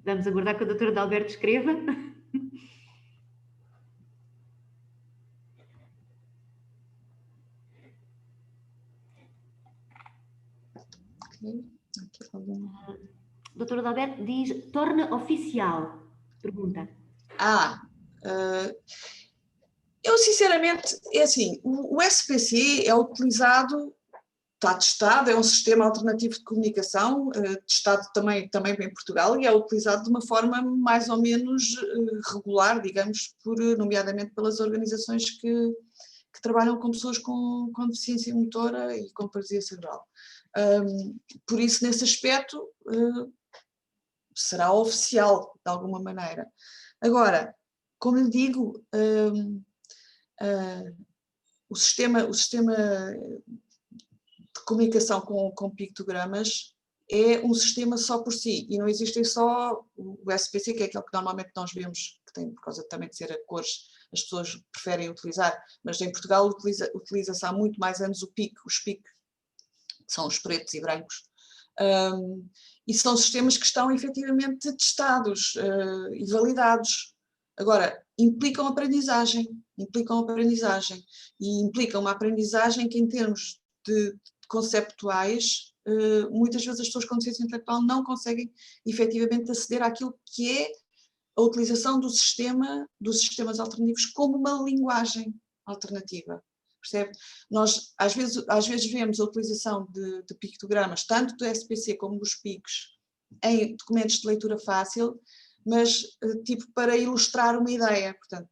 Vamos aguardar que o doutor Adalberto escreva. Doutor Adalberto diz, torna oficial. Pergunta. Eu sinceramente, é assim, o SPC é utilizado, está testado, é um sistema alternativo de comunicação, testado também em Portugal, e é utilizado de uma forma mais ou menos regular, digamos, nomeadamente pelas organizações que trabalham com pessoas com deficiência motora e com paralisia cerebral. Por isso, nesse aspecto, será oficial de alguma maneira. Agora, como lhe digo, o sistema de comunicação com pictogramas é um sistema só por si, e não existem só o SPC, que é aquele que normalmente nós vemos, que tem, por causa também de ser a cores, as pessoas preferem utilizar, mas em Portugal utiliza-se há muito mais anos os PIC, que são os pretos e brancos, e são sistemas que estão efetivamente testados e validados. Agora, implicam aprendizagem, e implicam uma aprendizagem que em termos de conceptuais, muitas vezes as pessoas com deficiência intelectual não conseguem efetivamente aceder àquilo que é a utilização dos sistemas alternativos como uma linguagem alternativa. Percebe? Nós às vezes vemos a utilização de pictogramas, tanto do SPC como dos PICs, em documentos de leitura fácil, mas tipo para ilustrar uma ideia, portanto,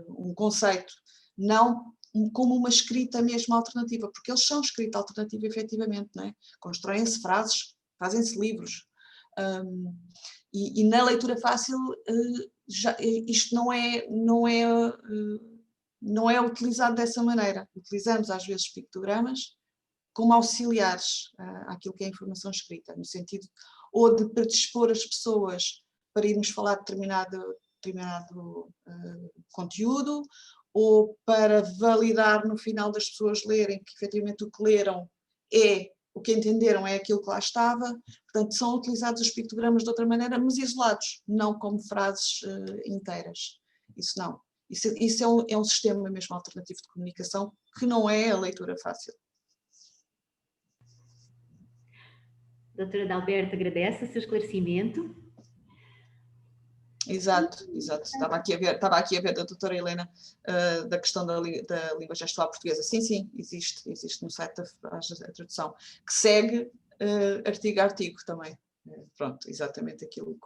um conceito, não como uma escrita mesmo alternativa, porque eles são escrita alternativa efetivamente, não é? Constroem-se frases, fazem-se livros. E na leitura fácil isto não é utilizado dessa maneira. Utilizamos às vezes pictogramas como auxiliares àquilo que é a informação escrita, no sentido ou de predispor as pessoas para irmos falar de determinado conteúdo, ou para validar no final das pessoas lerem que efetivamente o que leram o que entenderam é aquilo que lá estava. Portanto, são utilizados os pictogramas de outra maneira, mas isolados, não como frases inteiras. Isso não. Isso é um sistema mesmo alternativo de comunicação que não é a leitura fácil. Doutora Adalberto agradece o seu esclarecimento. Exato. Estava aqui a ver da doutora Helena da questão da língua gestual portuguesa. Sim, existe no site a tradução, que segue artigo a artigo também. Pronto, exatamente aquilo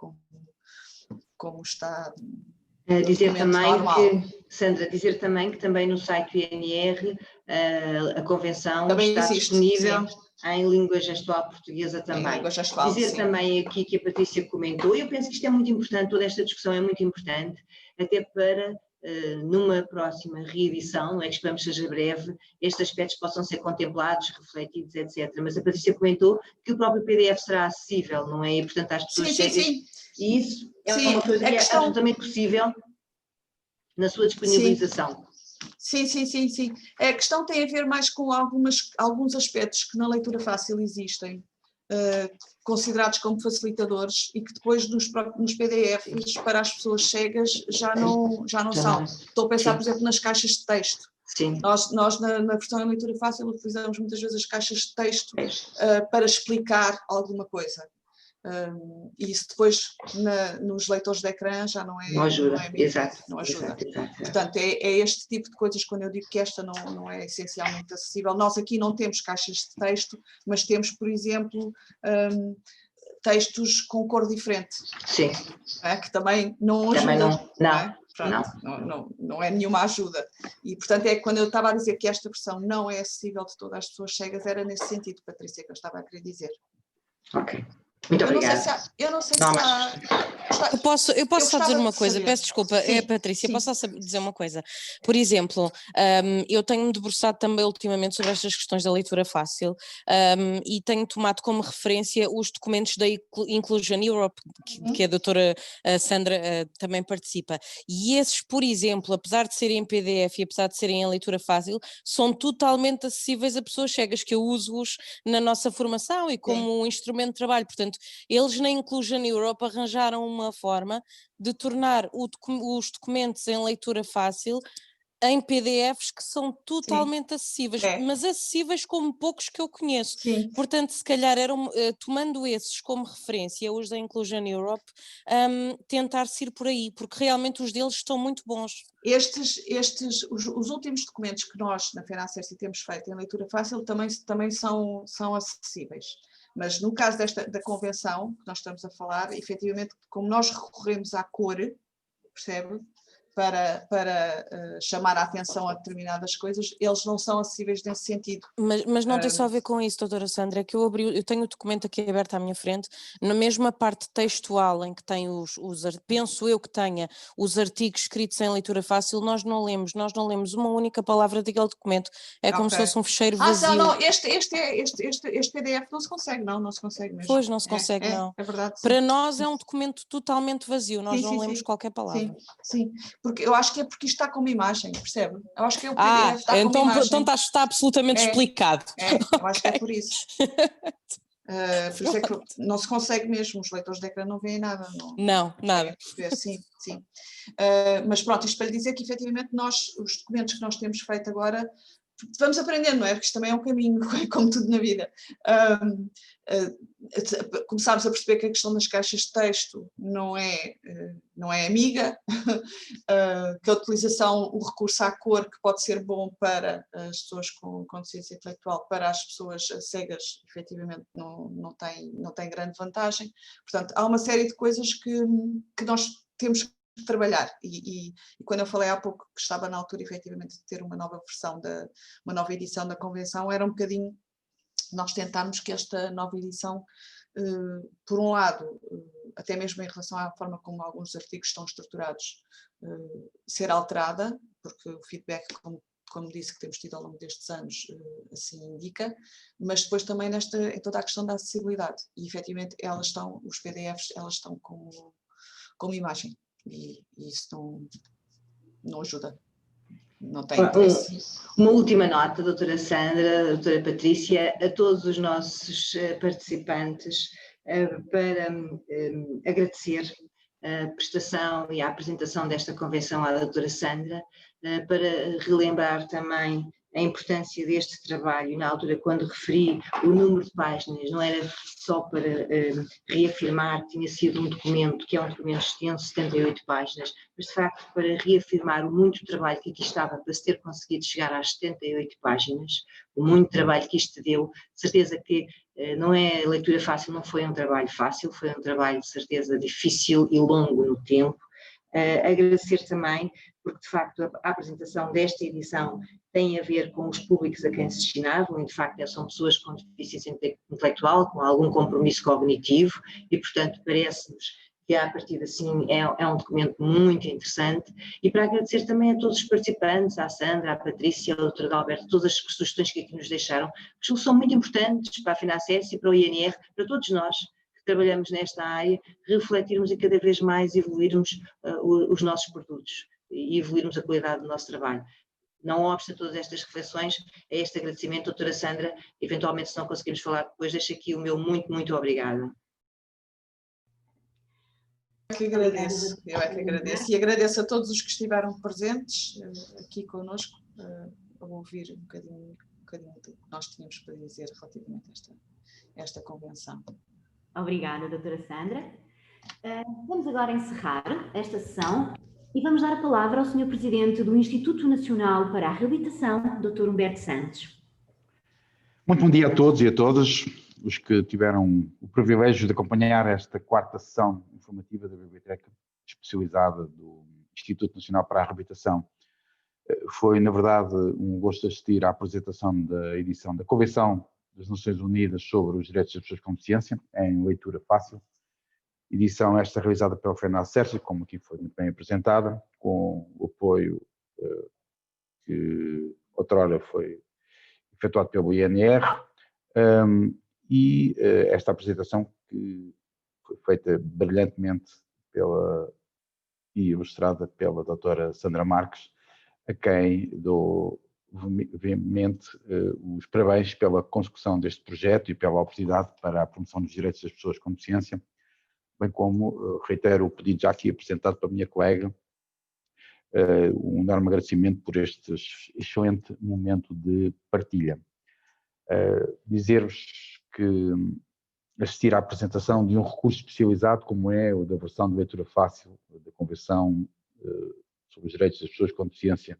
como está. Dizer também Sandra, que também no site do INR a convenção também está disponível, sim, em língua gestual portuguesa também. Em língua gestual, dizer, sim, também aqui que a Patrícia comentou, e eu penso que isto é muito importante, toda esta discussão é muito importante, até para numa próxima reedição, que esperamos seja breve, estes aspectos possam ser contemplados, refletidos, etc. Mas a Patrícia comentou que o próprio PDF será acessível, não é? E, portanto, às pessoas cegas. Sim. E isso é uma coisa que é absolutamente possível na sua disponibilização. Sim. A questão tem a ver mais com alguns aspectos que na leitura fácil existem, considerados como facilitadores, e que depois nos PDFs para as pessoas cegas já não são. Estou a pensar, por exemplo, nas caixas de texto. Sim. Nós na versão em leitura fácil utilizamos muitas vezes as caixas de texto para explicar alguma coisa. E isso depois nos leitores de ecrã já não ajuda. Não ajuda. Portanto, é este tipo de coisas, quando eu digo que esta não é essencialmente acessível. Nós aqui não temos caixas de texto, mas temos, por exemplo, textos com cor diferente. Sim. Que também não ajuda. Também não é nenhuma ajuda. E, portanto, quando eu estava a dizer que esta versão não é acessível de todas as pessoas cegas, era nesse sentido, Patrícia, que eu estava a querer dizer. Ok. Muito obrigada. Eu não sei se há... Eu posso só dizer uma coisa, peço desculpa, sim, Patrícia, sim. posso só dizer uma coisa. Por exemplo, eu tenho-me debruçado também ultimamente sobre estas questões da leitura fácil e tenho tomado como referência os documentos da Inclusion Europe, que a doutora Sandra também participa. E esses, por exemplo, apesar de serem em PDF e apesar de serem em leitura fácil, são totalmente acessíveis a pessoas cegas, que eu uso-os na nossa formação e como um instrumento de trabalho. Portanto, eles na Inclusion Europe arranjaram uma forma de tornar os documentos em leitura fácil em PDFs que são totalmente acessíveis, mas acessíveis como poucos que eu conheço. Sim. Portanto, se calhar tomando esses como referência, os da Inclusion Europe, tentar-se ir por aí, porque realmente os deles estão muito bons. Os últimos documentos que nós na Fenacerci temos feito em leitura fácil também são acessíveis. Mas no caso da convenção que nós estamos a falar, efetivamente, como nós recorremos à cor, percebe? Para chamar a atenção a determinadas coisas, eles não são acessíveis nesse sentido. Mas não tem só a ver com isso, doutora Sandra, é que eu tenho o documento aqui aberto à minha frente, na mesma parte textual em que tem penso eu que tenha os artigos escritos em leitura fácil, nós não lemos uma única palavra daquele documento, é como se fosse um fecheiro vazio. Não, este PDF não se consegue, não se consegue mesmo. Pois, não se consegue, não. É verdade. Sim. Para nós é um documento totalmente vazio, nós não lemos qualquer palavra. Sim, porque eu acho que é porque isto está com uma imagem, percebe? Eu acho que é o PDF está com uma imagem. Então está absolutamente explicado. Eu acho que é por isso. Por isso é que não se consegue mesmo, os leitores de ecrã não veem nada. Não, nada. Sim. Mas pronto, isto para lhe dizer que efetivamente os documentos que nós temos feito agora, vamos aprendendo, não é? Porque isto também é um caminho, como tudo na vida. Começámos a perceber que a questão das caixas de texto não é amiga, que a utilização, o recurso à cor, que pode ser bom para as pessoas com deficiência intelectual, para as pessoas cegas, efetivamente não tem grande vantagem. Portanto, há uma série de coisas que nós temos que trabalhar e quando eu falei há pouco que estava na altura efetivamente de ter uma nova versão, uma nova edição da Convenção, era um bocadinho nós tentarmos que esta nova edição, por um lado, até mesmo em relação à forma como alguns artigos estão estruturados, ser alterada, porque o feedback, como disse, que temos tido ao longo destes anos, assim indica, mas depois também em toda a questão da acessibilidade, e efetivamente os PDFs, elas estão como imagem, e isso não ajuda. Não tem interesse. Uma última nota, doutora Sandra, doutora Patrícia, a todos os nossos participantes, para agradecer a prestação e a apresentação desta convenção à doutora Sandra, para relembrar também a importância deste trabalho. Na altura, quando referi o número de páginas, não era só para reafirmar que tinha sido um documento, que é um documento extenso, 78 páginas, mas de facto para reafirmar o muito trabalho que aqui estava para se ter conseguido chegar às 78 páginas, o muito trabalho que isto deu, certeza que não é leitura fácil, não foi um trabalho fácil, foi um trabalho de certeza difícil e longo no tempo. Agradecer também, porque de facto a apresentação desta edição tem a ver com os públicos a quem se destinavam, e de facto são pessoas com deficiência intelectual, com algum compromisso cognitivo, e portanto parece-nos que a partir de assim é um documento muito interessante, e para agradecer também a todos os participantes, à Sandra, à Patrícia, ao Dr. Alberto, todas as sugestões que aqui nos deixaram, que são muito importantes para a Fenacerci, para o INR, para todos nós que trabalhamos nesta área, refletirmos e cada vez mais evoluirmos os nossos produtos e evoluirmos a qualidade do nosso trabalho. Não obsta todas estas reflexões, é este agradecimento, doutora Sandra, eventualmente se não conseguimos falar depois, deixo aqui o meu muito, muito obrigada. Eu é que agradeço e agradeço a todos os que estiveram presentes aqui connosco a ouvir um bocadinho do que nós tínhamos para dizer relativamente a esta convenção. Obrigada, doutora Sandra. Vamos agora encerrar esta sessão e vamos dar a palavra ao Sr. Presidente do Instituto Nacional para a Reabilitação, Dr. Humberto Santos. Muito bom dia a todos e a todas. os que tiveram o privilégio de acompanhar esta quarta sessão informativa da Biblioteca Especializada do Instituto Nacional para a Reabilitação. Foi, na verdade, um gosto assistir à apresentação da edição da Convenção das Nações Unidas sobre os Direitos das Pessoas com Deficiência, em leitura fácil. Edição esta realizada pela FENACERSI, como aqui foi muito bem apresentada, com o apoio que outrora foi efetuado pelo INR, e esta apresentação que foi feita brilhantemente e ilustrada pela doutora Sandra Marques, a quem dou veemente os parabéns pela consecução deste projeto e pela oportunidade para a promoção dos direitos das pessoas com deficiência, bem como reitero o pedido já aqui apresentado pela minha colega, um enorme agradecimento por este excelente momento de partilha. Dizer-vos que assistir à apresentação de um recurso especializado como é o da versão de leitura fácil da Convenção sobre os Direitos das Pessoas com Deficiência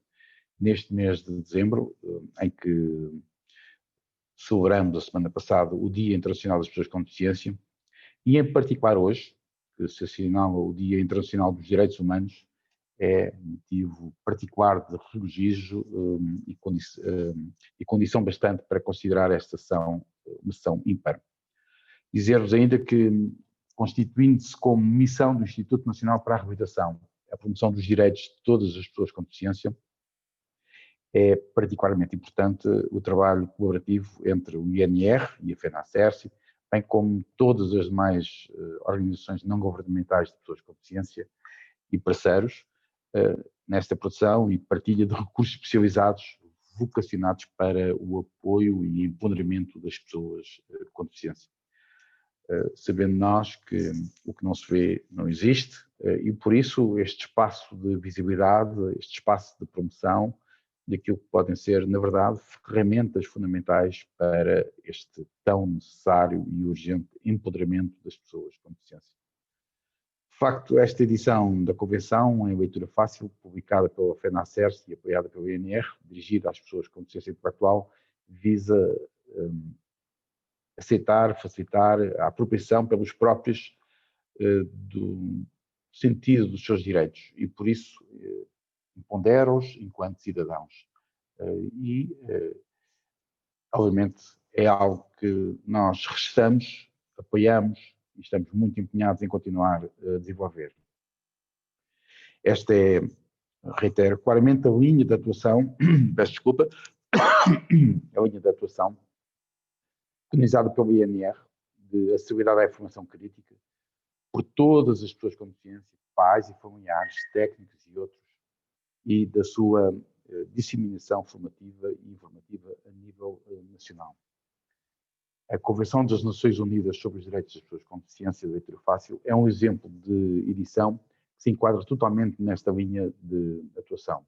neste mês de dezembro, em que celebramos a semana passada o Dia Internacional das Pessoas com Deficiência, e em particular hoje, que se assinala o Dia Internacional dos Direitos Humanos, é motivo particular de regozijo e condição bastante para considerar esta sessão uma sessão ímpar. Dizer-vos ainda que, constituindo-se como missão do Instituto Nacional para a Reabilitação a promoção dos direitos de todas as pessoas com deficiência, é particularmente importante o trabalho colaborativo entre o INR e a FENACERSI, bem como todas as demais organizações não governamentais de pessoas com deficiência e parceiros, nesta produção e partilha de recursos especializados vocacionados para o apoio e empoderamento das pessoas com deficiência. Sabendo nós que o que não se vê não existe, e por isso este espaço de visibilidade, este espaço de promoção daquilo que podem ser, na verdade, ferramentas fundamentais para este tão necessário e urgente empoderamento das pessoas com deficiência. De facto, esta edição da Convenção, em leitura fácil, publicada pela FENACERSI e apoiada pelo INR, dirigida às pessoas com deficiência intelectual, visa aceitar, facilitar a apropriação pelos próprios do sentido dos seus direitos e, por isso, pondera-os enquanto cidadãos. Obviamente, é algo que nós restamos, apoiamos e estamos muito empenhados em continuar a desenvolver. Esta é, reitero, claramente a linha de atuação, peço desculpa, a linha de atuação preconizada pelo INR, de acessibilidade à informação crítica, por todas as pessoas com deficiência, pais e familiares, técnicos e outros, e da sua disseminação formativa e informativa a nível nacional. A Convenção das Nações Unidas sobre os Direitos das Pessoas com Deficiência de leitura fácil é um exemplo de edição que se enquadra totalmente nesta linha de atuação,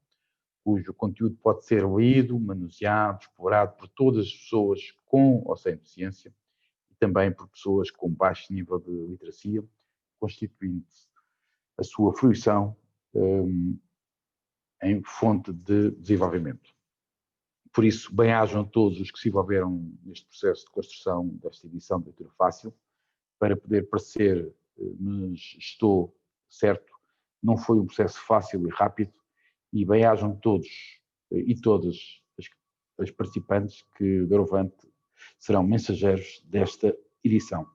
cujo conteúdo pode ser lido, manuseado, explorado por todas as pessoas com ou sem deficiência e também por pessoas com baixo nível de literacia, constituindo a sua fruição em fonte de desenvolvimento. Por isso, bem-ajam todos os que se envolveram neste processo de construção desta edição de leitura fácil, para poder parecer, mas estou certo, não foi um processo fácil e rápido, e bem-ajam todos e todas as participantes que, doravante, serão mensageiros desta edição.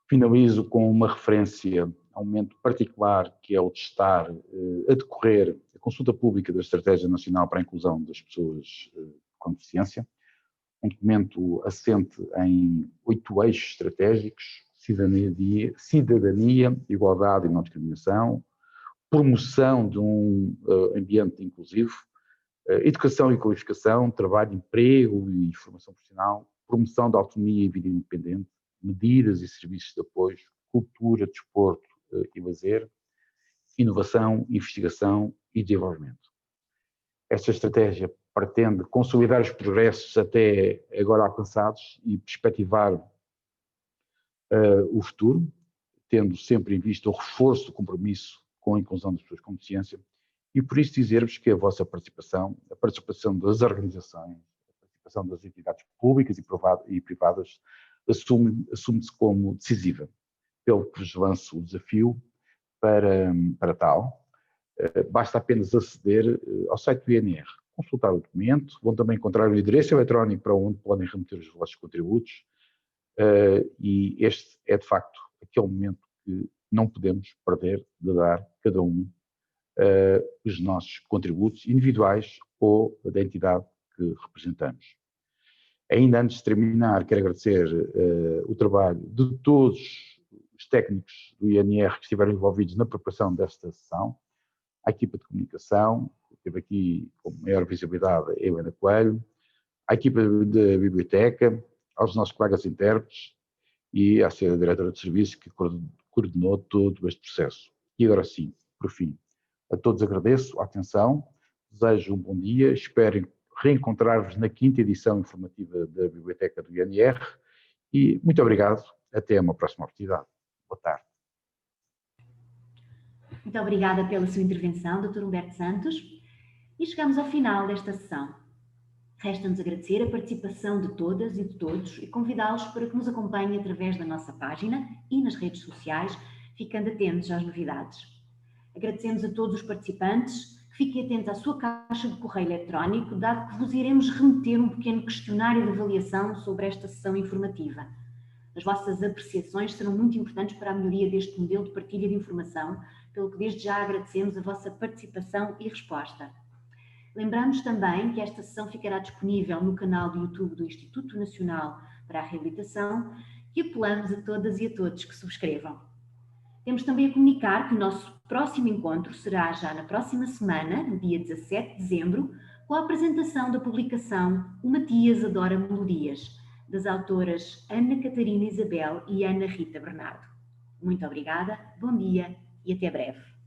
Finalizo com uma referência a um momento particular, que é o de estar a decorrer a consulta pública da Estratégia Nacional para a Inclusão das Pessoas com Deficiência, um documento assente em 8 eixos estratégicos: cidadania, igualdade e não discriminação, promoção de um ambiente inclusivo, educação e qualificação, trabalho, emprego e formação profissional, promoção da autonomia e vida independente, medidas e serviços de apoio, cultura, desporto e lazer, inovação, investigação e desenvolvimento. Esta estratégia pretende consolidar os progressos até agora alcançados e perspectivar o futuro, tendo sempre em vista o reforço do compromisso com a inclusão das pessoas com deficiência, e por isso dizer-vos que a vossa participação, a participação das organizações, a participação das entidades públicas e privadas, assume-se como decisiva, pelo que vos lanço o desafio para tal. Basta apenas aceder ao site do INR, consultar o documento, vão também encontrar o endereço eletrónico para onde podem remeter os vossos contributos, e este é de facto aquele momento que não podemos perder de dar cada um os nossos contributos individuais ou da entidade que representamos. Ainda antes de terminar, quero agradecer o trabalho de todos os técnicos do INR que estiveram envolvidos na preparação desta sessão, à equipa de comunicação, que teve aqui com maior visibilidade a Helena Coelho, à equipa da biblioteca, aos nossos colegas intérpretes e à senhora diretora de serviços que coordenou todo este processo. E agora sim, por fim, a todos agradeço a atenção, desejo um bom dia, espero reencontrar-vos na 5ª edição informativa da Biblioteca do INR e muito obrigado, até uma próxima oportunidade. Boa tarde. Muito obrigada pela sua intervenção, Dr. Humberto Santos, e chegamos ao final desta sessão. Resta-nos agradecer a participação de todas e de todos e convidá-los para que nos acompanhem através da nossa página e nas redes sociais, ficando atentos às novidades. Agradecemos a todos os participantes. Fiquem atentos à sua caixa de correio eletrónico, dado que vos iremos remeter um pequeno questionário de avaliação sobre esta sessão informativa. As vossas apreciações serão muito importantes para a melhoria deste modelo de partilha de informação, pelo que desde já agradecemos a vossa participação e resposta. Lembramos também que esta sessão ficará disponível no canal do YouTube do Instituto Nacional para a Reabilitação e apelamos a todas e a todos que subscrevam. Temos também a comunicar que o nosso próximo encontro será já na próxima semana, no dia 17 de dezembro, com a apresentação da publicação O Matias Adora Melodias, das autoras Ana Catarina Isabel e Ana Rita Bernardo. Muito obrigada, bom dia e até breve.